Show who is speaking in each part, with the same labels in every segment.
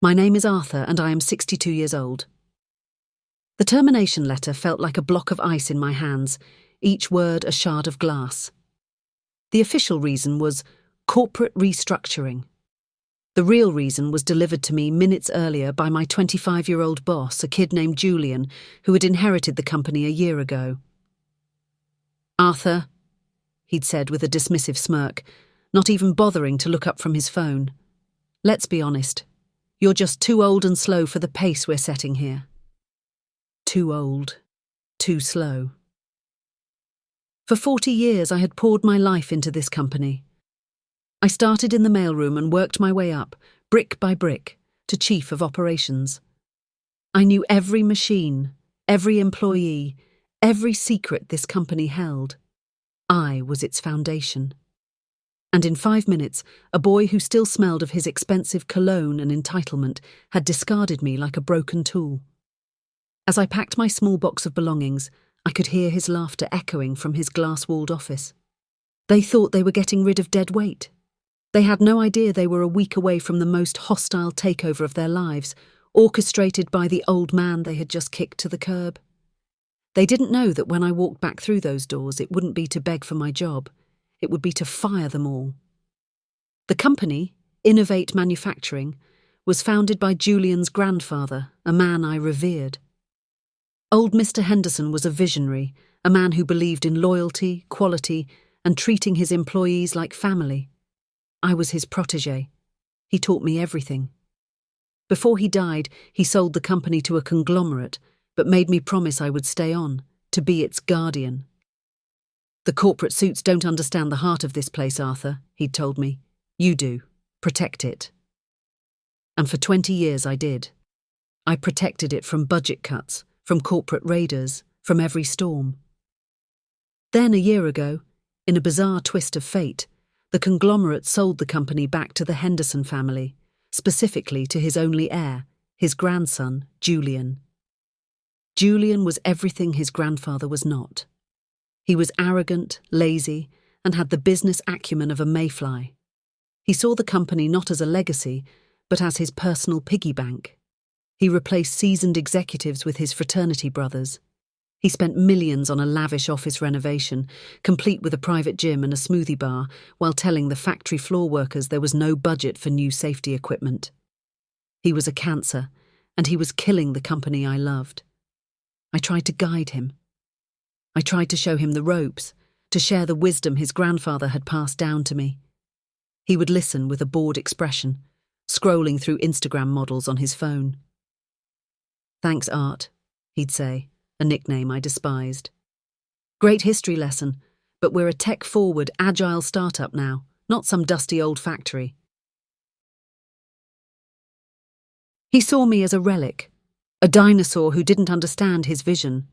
Speaker 1: My name is Arthur and I am 62 years old. The termination letter felt like a block of ice in my hands, each word a shard of glass. The official reason was corporate restructuring. The real reason was delivered to me minutes earlier by my 25-year-old boss, a kid named Julian, who had inherited the company a year ago. "Arthur," he'd said with a dismissive smirk, not even bothering to look up from his phone. "Let's be honest. You're just too old and slow for the pace we're setting here." Too old. Too slow. For 40 years I had poured my life into this company. I started in the mailroom and worked my way up, brick by brick, to chief of operations. I knew every machine, every employee, every secret this company held. I was its foundation. And in 5 minutes, a boy who still smelled of his expensive cologne and entitlement had discarded me like a broken tool. As I packed my small box of belongings, I could hear his laughter echoing from his glass-walled office. They thought they were getting rid of dead weight. They had no idea they were a week away from the most hostile takeover of their lives, orchestrated by the old man they had just kicked to the curb. They didn't know that when I walked back through those doors, it wouldn't be to beg for my job. It would be to fire them all. The company, Innovate Manufacturing, was founded by Julian's grandfather, a man I revered. Old Mr. Henderson was a visionary, a man who believed in loyalty, quality, and treating his employees like family. I was his protégé. He taught me everything. Before he died, he sold the company to a conglomerate, but made me promise I would stay on, to be its guardian. "The corporate suits don't understand the heart of this place, Arthur," he'd told me. "You do. Protect it." And for 20 years I did. I protected it from budget cuts, from corporate raiders, from every storm. Then, a year ago, in a bizarre twist of fate, the conglomerate sold the company back to the Henderson family, specifically to his only heir, his grandson, Julian. Julian was everything his grandfather was not. He was arrogant, lazy, and had the business acumen of a mayfly. He saw the company not as a legacy, but as his personal piggy bank. He replaced seasoned executives with his fraternity brothers. He spent millions on a lavish office renovation, complete with a private gym and a smoothie bar, while telling the factory floor workers there was no budget for new safety equipment. He was a cancer, and he was killing the company I loved. I tried to guide him. I tried to show him the ropes, to share the wisdom his grandfather had passed down to me. He would listen with a bored expression, scrolling through Instagram models on his phone. "Thanks, Art," he'd say, a nickname I despised. "Great history lesson, but we're a tech-forward, agile startup now, not some dusty old factory." He saw me as a relic, a dinosaur who didn't understand his vision.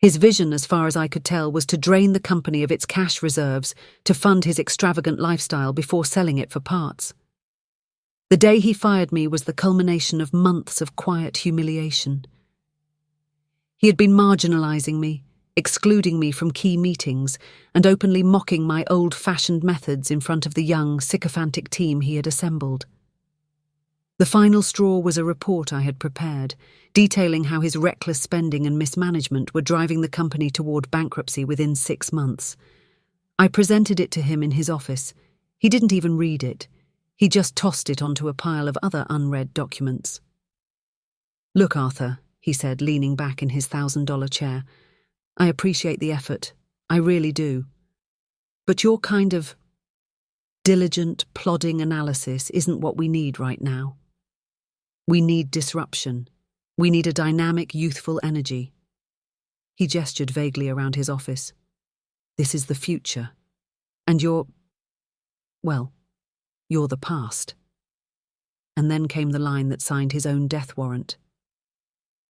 Speaker 1: His vision, as far as I could tell, was to drain the company of its cash reserves to fund his extravagant lifestyle before selling it for parts. The day he fired me was the culmination of months of quiet humiliation. He had been marginalising me, excluding me from key meetings, and openly mocking my old-fashioned methods in front of the young, sycophantic team he had assembled. The final straw was a report I had prepared, detailing how his reckless spending and mismanagement were driving the company toward bankruptcy within 6 months. I presented it to him in his office. He didn't even read it. He just tossed it onto a pile of other unread documents. "Look, Arthur," he said, leaning back in his $1,000 chair, "I appreciate the effort. I really do. But your kind of diligent, plodding analysis isn't what we need right now. We need disruption. We need a dynamic, youthful energy." He gestured vaguely around his office. "This is the future. And you're the past." And then came the line that signed his own death warrant.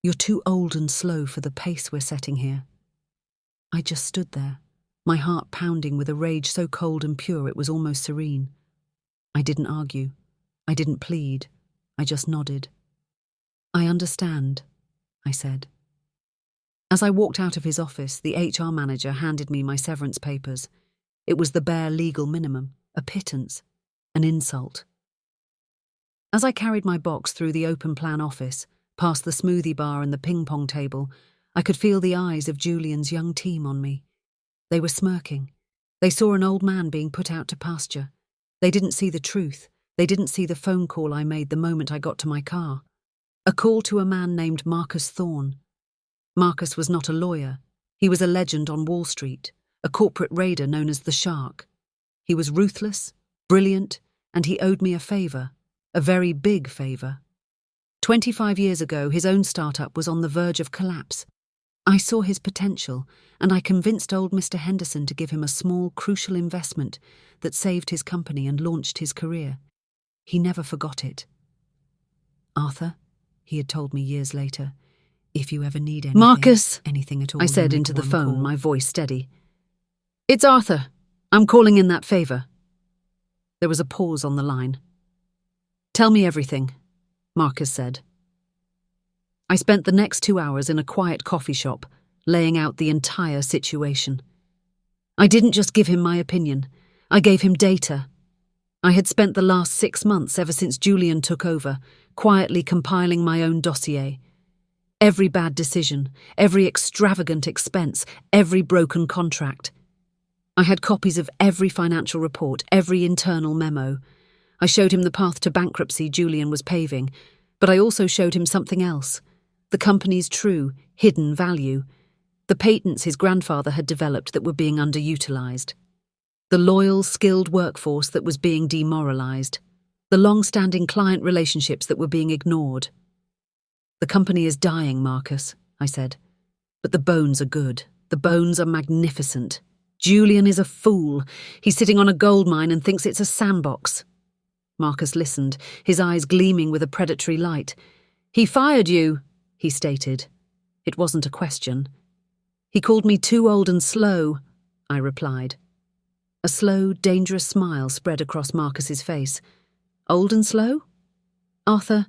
Speaker 1: "You're too old and slow for the pace we're setting here." I just stood there, my heart pounding with a rage so cold and pure it was almost serene. I didn't argue. I didn't plead. I just nodded. "I understand," I said. As I walked out of his office, the HR manager handed me my severance papers. It was the bare legal minimum, a pittance, an insult. As I carried my box through the open-plan office, past the smoothie bar and the ping-pong table, I could feel the eyes of Julian's young team on me. They were smirking. They saw an old man being put out to pasture. They didn't see the truth. They didn't see the phone call I made the moment I got to my car. A call to a man named Marcus Thorne. Marcus was not a lawyer. He was a legend on Wall Street, a corporate raider known as the Shark. He was ruthless, brilliant, and he owed me a favor, a very big favor. 25 years ago, his own startup was on the verge of collapse. I saw his potential, and I convinced old Mr. Henderson to give him a small, crucial investment that saved his company and launched his career. He never forgot it. "Arthur," he had told me years later, "if you ever need anything,
Speaker 2: Marcus,
Speaker 1: anything at all,"
Speaker 2: I said
Speaker 1: you
Speaker 2: into
Speaker 1: make
Speaker 2: the
Speaker 1: one
Speaker 2: phone,
Speaker 1: call.
Speaker 2: my voice steady. "It's Arthur. I'm calling in that favor." There was a pause on the line. "Tell me everything," Marcus said. I spent the next 2 hours in a quiet coffee shop, laying out the entire situation. I didn't just give him my opinion. I gave him data. I had spent the last 6 months, ever since Julian took over, quietly compiling my own dossier. Every bad decision, every extravagant expense, every broken contract. I had copies of every financial report, every internal memo. I showed him the path to bankruptcy Julian was paving, but I also showed him something else. The company's true, hidden value. The patents his grandfather had developed that were being underutilized. The loyal, skilled workforce that was being demoralized. The long-standing client relationships that were being ignored. "The company is dying, Marcus," I said. "But the bones are good. The bones are magnificent. Julian is a fool. He's sitting on a gold mine and thinks it's a sandbox." Marcus listened, his eyes gleaming with a predatory light. "He fired you," he stated. It wasn't a question. "He called me too old and slow," I replied. A slow, dangerous smile spread across Marcus's face. "Old and slow? Arthur,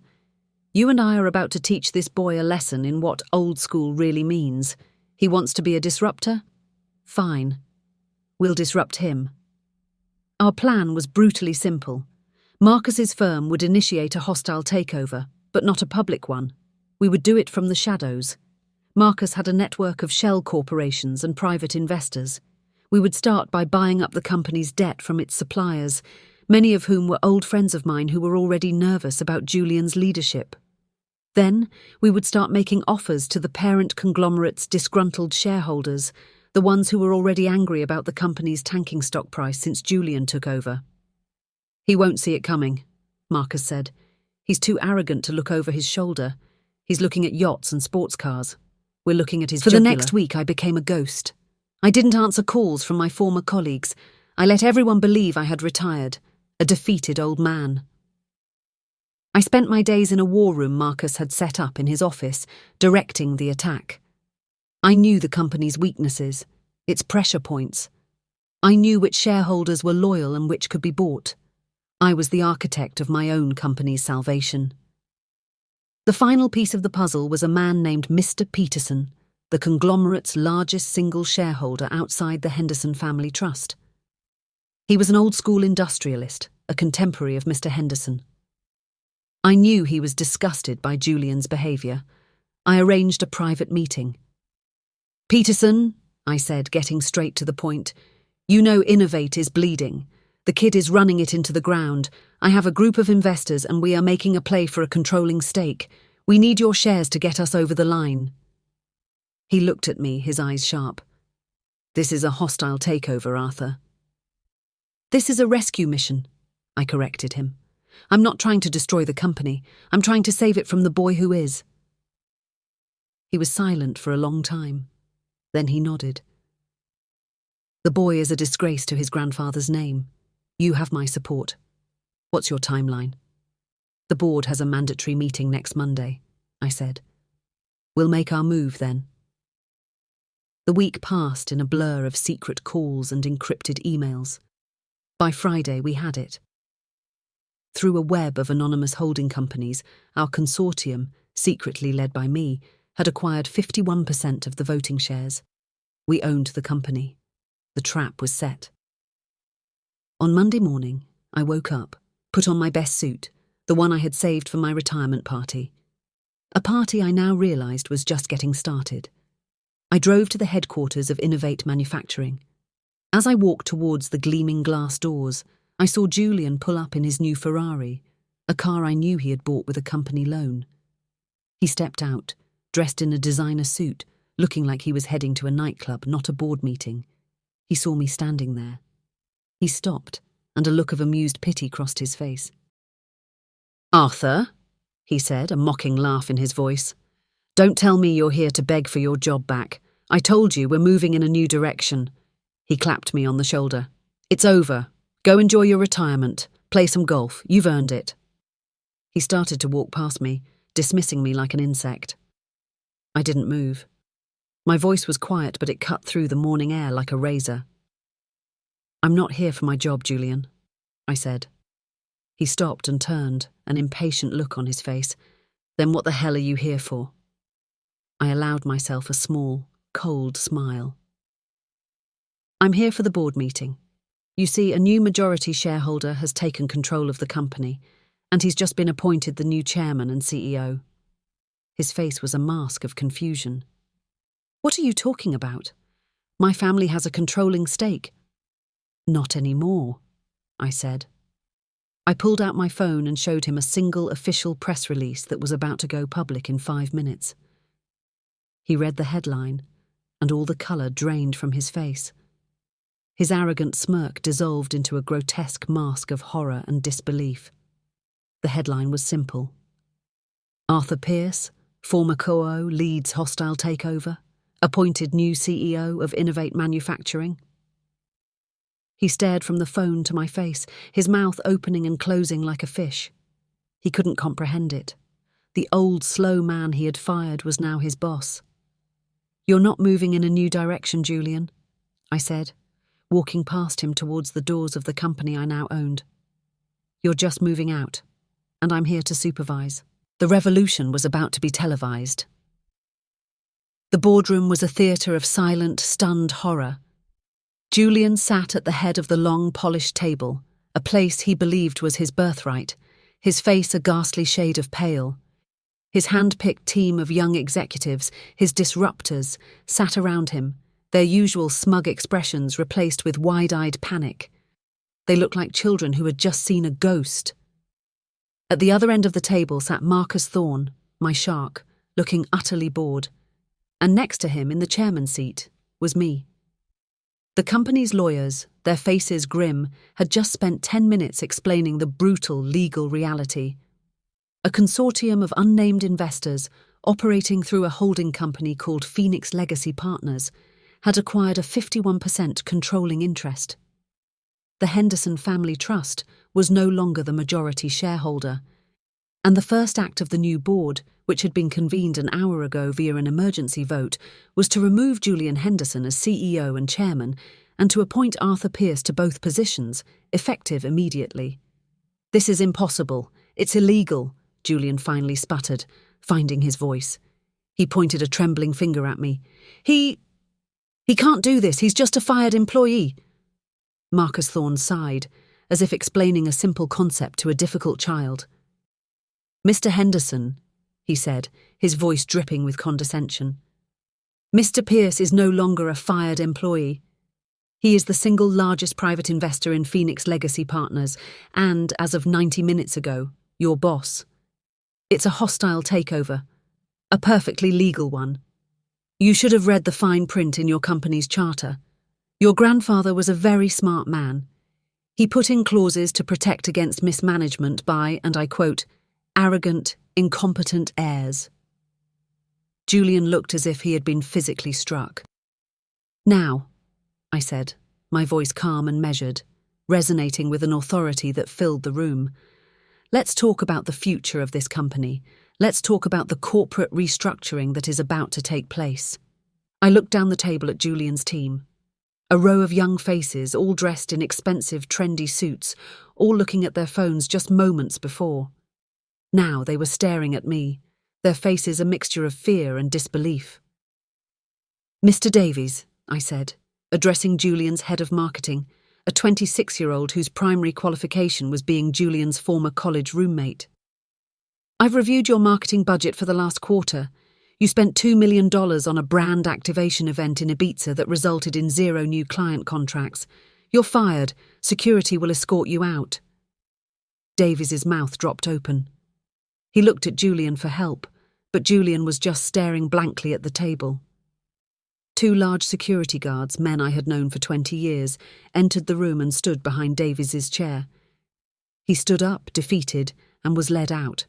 Speaker 2: you and I are about to teach this boy a lesson in what old school really means. He wants to be a disruptor? Fine. We'll disrupt him." Our plan was brutally simple. Marcus's firm would initiate a hostile takeover, but not a public one. We would do it from the shadows. Marcus had a network of shell corporations and private investors. We would start by buying up the company's debt from its suppliers, many of whom were old friends of mine who were already nervous about Julian's leadership. Then we would start making offers to the parent conglomerate's disgruntled shareholders, the ones who were already angry about the company's tanking stock price since Julian took over. "He won't see it coming," Marcus said. "He's too arrogant to look over his shoulder. He's looking at yachts and sports cars. We're looking at his jugular." For the next week, I became a ghost. I didn't answer calls from my former colleagues. I let everyone believe I had retired, a defeated old man. I spent my days in a war room Marcus had set up in his office, directing the attack. I knew the company's weaknesses, its pressure points. I knew which shareholders were loyal and which could be bought. I was the architect of my own company's salvation. The final piece of the puzzle was a man named Mr. Peterson, the conglomerate's largest single shareholder outside the Henderson family trust. He was an old-school industrialist, a contemporary of Mr. Henderson. I knew he was disgusted by Julian's behaviour. I arranged a private meeting. "Peterson," I said, getting straight to the point, "you know Innovate is bleeding. The kid is running it into the ground. I have a group of investors and we are making a play for a controlling stake. We need your shares to get us over the line." He looked at me, his eyes sharp. "This is a hostile takeover, Arthur." "This is a rescue mission," I corrected him. "I'm not trying to destroy the company. I'm trying to save it from the boy who is." He was silent for a long time. Then he nodded. "The boy is a disgrace to his grandfather's name. You have my support. What's your timeline?" "The board has a mandatory meeting next Monday," I said. "We'll make our move then." The week passed in a blur of secret calls and encrypted emails. By Friday, we had it. Through a web of anonymous holding companies, our consortium, secretly led by me, had acquired 51% of the voting shares. We owned the company. The trap was set. On Monday morning, I woke up, put on my best suit,
Speaker 1: the one I had saved for my retirement party. A party I now realised was just getting started. I drove to the headquarters of Innovate Manufacturing. As I walked towards the gleaming glass doors, I saw Julian pull up in his new Ferrari, a car I knew he had bought with a company loan. He stepped out, dressed in a designer suit, looking like he was heading to a nightclub, not a board meeting. He saw me standing there. He stopped, and a look of amused pity crossed his face. "Arthur," he said, a mocking laugh in his voice. "Don't tell me you're here to beg for your job back. I told you we're moving in a new direction." He clapped me on the shoulder. "It's over. Go enjoy your retirement. Play some golf. You've earned it." He started to walk past me, dismissing me like an insect. I didn't move. My voice was quiet, but it cut through the morning air like a razor. "I'm not here for my job, Julian," I said. He stopped and turned, an impatient look on his face. "Then what the hell are you here for?" I allowed myself a small, cold smile. "I'm here for the board meeting. You see, a new majority shareholder has taken control of the company, and he's just been appointed the new chairman and CEO. His face was a mask of confusion. "What are you talking about? My family has a controlling stake." "Not anymore," I said. I pulled out my phone and showed him a single official press release that was about to go public in 5 minutes. He read the headline, and all the colour drained from his face. His arrogant smirk dissolved into a grotesque mask of horror and disbelief. The headline was simple. "Arthur Pierce, former COO, leads hostile takeover, appointed new CEO of Innovate Manufacturing." He stared from the phone to my face, his mouth opening and closing like a fish. He couldn't comprehend it. The old, slow man he had fired was now his boss. "You're not moving in a new direction, Julian," I said, walking past him towards the doors of the company I now owned. "You're just moving out, and I'm here to supervise." The revolution was about to be televised. The boardroom was a theatre of silent, stunned horror. Julian sat at the head of the long, polished table, a place he believed was his birthright, his face a ghastly shade of pale. His hand-picked team of young executives, his disruptors, sat around him, their usual smug expressions replaced with wide-eyed panic. They looked like children who had just seen a ghost. At the other end of the table sat Marcus Thorne, my shark, looking utterly bored, and next to him in the chairman's seat was me. The company's lawyers, their faces grim, had just spent 10 minutes explaining the brutal legal reality. A consortium of unnamed investors, operating through a holding company called Phoenix Legacy Partners, had acquired a 51% controlling interest. The Henderson Family Trust was no longer the majority shareholder, and the first act of the new board, which had been convened an hour ago via an emergency vote, was to remove Julian Henderson as CEO and chairman and to appoint Arthur Pierce to both positions, effective immediately. "This is impossible. It's illegal," Julian finally sputtered, finding his voice. He pointed a trembling finger at me. He can't do this. He's just a fired employee." Marcus Thorne sighed, as if explaining a simple concept to a difficult child. "Mr. Henderson," he said, his voice dripping with condescension. "Mr. Pierce is no longer a fired employee. He is the single largest private investor in Phoenix Legacy Partners and, as of 90 minutes ago, your boss. It's a hostile takeover, a perfectly legal one. You should have read the fine print in your company's charter. Your grandfather was a very smart man. He put in clauses to protect against mismanagement by, and I quote, arrogant, incompetent heirs." Julian looked as if he had been physically struck. "Now," I said, my voice calm and measured, resonating with an authority that filled the room, "let's talk about the future of this company. Let's talk about the corporate restructuring that is about to take place." I looked down the table at Julian's team. A row of young faces, all dressed in expensive, trendy suits, all looking at their phones just moments before. Now they were staring at me, their faces a mixture of fear and disbelief. "Mr. Davies," I said, addressing Julian's head of marketing, a 26-year-old whose primary qualification was being Julian's former college roommate.
Speaker 2: I've reviewed your marketing budget for the last quarter. You spent $2 million on a brand activation event in Ibiza that resulted in 0 new client contracts. You're fired. Security will escort you out. Davies's mouth dropped open. He looked at Julian for help, but Julian was just staring blankly at the table. 2 large security guards, men I had known for 20 years, entered the room and stood behind Davies's chair. He stood up, defeated, and was led out.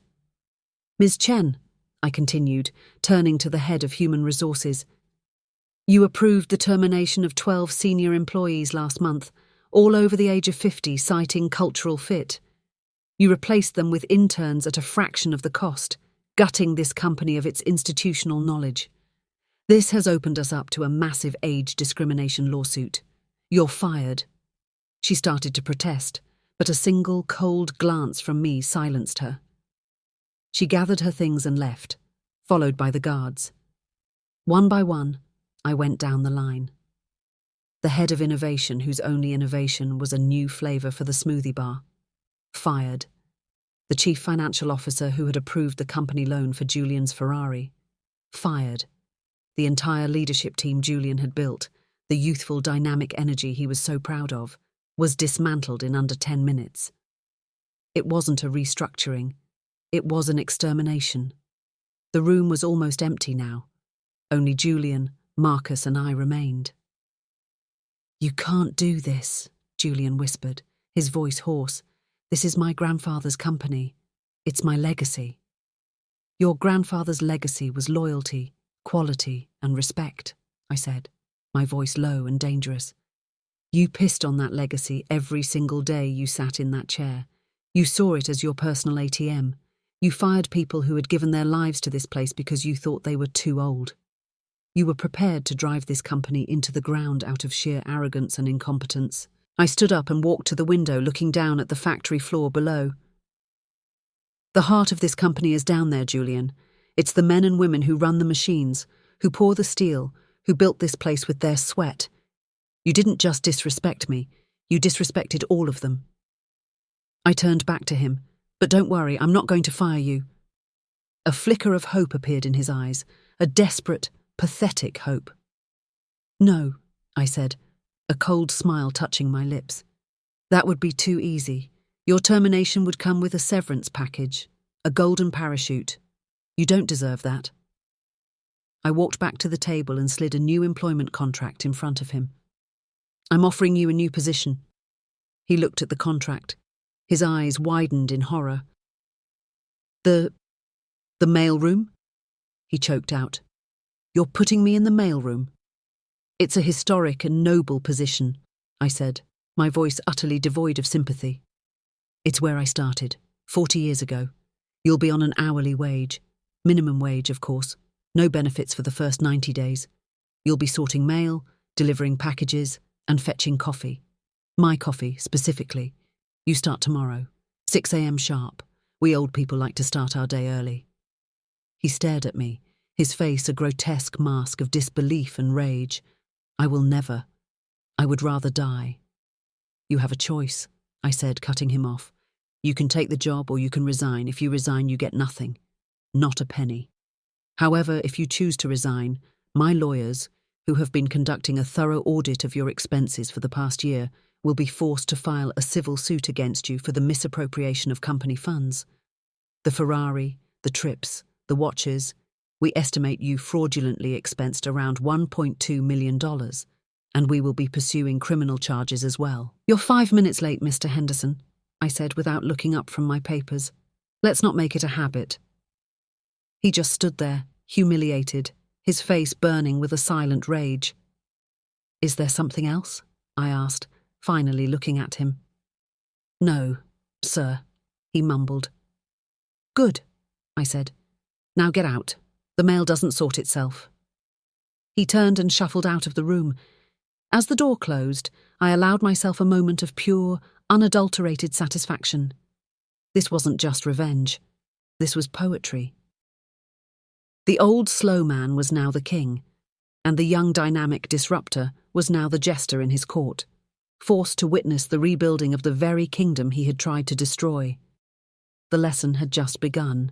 Speaker 2: Ms. Chen, I continued, turning to the head of human resources. You approved the termination of 12 senior employees last month, all over the age of 50, citing cultural fit. You replaced them with interns at a fraction of the cost, gutting this company of its institutional knowledge. This has opened us up to a massive age discrimination lawsuit. You're fired. She started to protest, but a single cold glance from me silenced her. She gathered her things and left, followed by the guards. One by one, I went down the line. The head of innovation, whose only innovation was a new flavour for the smoothie bar. Fired. The chief financial officer who had approved the company loan for Julian's Ferrari. Fired. The entire leadership team Julian had built, the youthful dynamic energy he was so proud of, was dismantled in under 10 minutes. It wasn't a restructuring. It was an extermination. The room was almost empty now. Only Julian, Marcus, and I remained. You can't do this, Julian whispered, his voice hoarse. This is my grandfather's company. It's my legacy. Your grandfather's legacy was loyalty, quality, and respect, I said, my voice low and dangerous. You pissed on that legacy every single day you sat in that chair. You saw it as your personal ATM. You fired people who had given their lives to this place because you thought they were too old. You were prepared to drive this company into the ground out of sheer arrogance and incompetence. I stood up and walked to the window, looking down at the factory floor below. The heart of this company is down there, Julian. It's the men and women who run the machines, who pour the steel, who built this place with their sweat. You didn't just disrespect me, you disrespected all of them. I turned back to him. But don't worry, I'm not going to fire you. A flicker of hope appeared in his eyes, a desperate, pathetic hope. No, I said, a cold smile touching my lips. That would be too easy. Your termination would come with a severance package, a golden parachute. You don't deserve that. I walked back to the table and slid a new employment contract in front of him. I'm offering you a new position. He looked at the contract. His eyes widened in horror. The mailroom? He choked out. You're putting me in the mailroom? It's a historic and noble position, I said, my voice utterly devoid of sympathy. It's where I started, 40 years ago. You'll be on an hourly wage. Minimum wage, of course. No benefits for the first 90 days. You'll be sorting mail, delivering packages, and fetching coffee. My coffee, specifically. You start tomorrow, 6 a.m. sharp. We old people like to start our day early. He stared at me, his face a grotesque mask of disbelief and rage. I will never. I would rather die. You have a choice, I said, cutting him off. You can take the job or you can resign. If you resign, you get nothing. Not a penny. However, if you choose to resign, my lawyers, who have been conducting a thorough audit of your expenses for the past year, will be forced to file a civil suit against you for the misappropriation of company funds. The Ferrari, the trips, the watches, we estimate you fraudulently expensed around $1.2 million, and we will be pursuing criminal charges as well. You're 5 minutes late, Mr. Henderson, I said without looking up from my papers. Let's not make it a habit. He just stood there, humiliated, his face burning with a silent rage. Is there something else? I asked, finally looking at him. No, sir, he mumbled. Good, I said. Now get out. The mail doesn't sort itself. He turned and shuffled out of the room. As the door closed, I allowed myself a moment of pure, unadulterated satisfaction. This wasn't just revenge. This was poetry. The old slow man was now the king, and the young dynamic disruptor was now the jester in his court, forced to witness the rebuilding of the very kingdom he had tried to destroy. The lesson had just begun.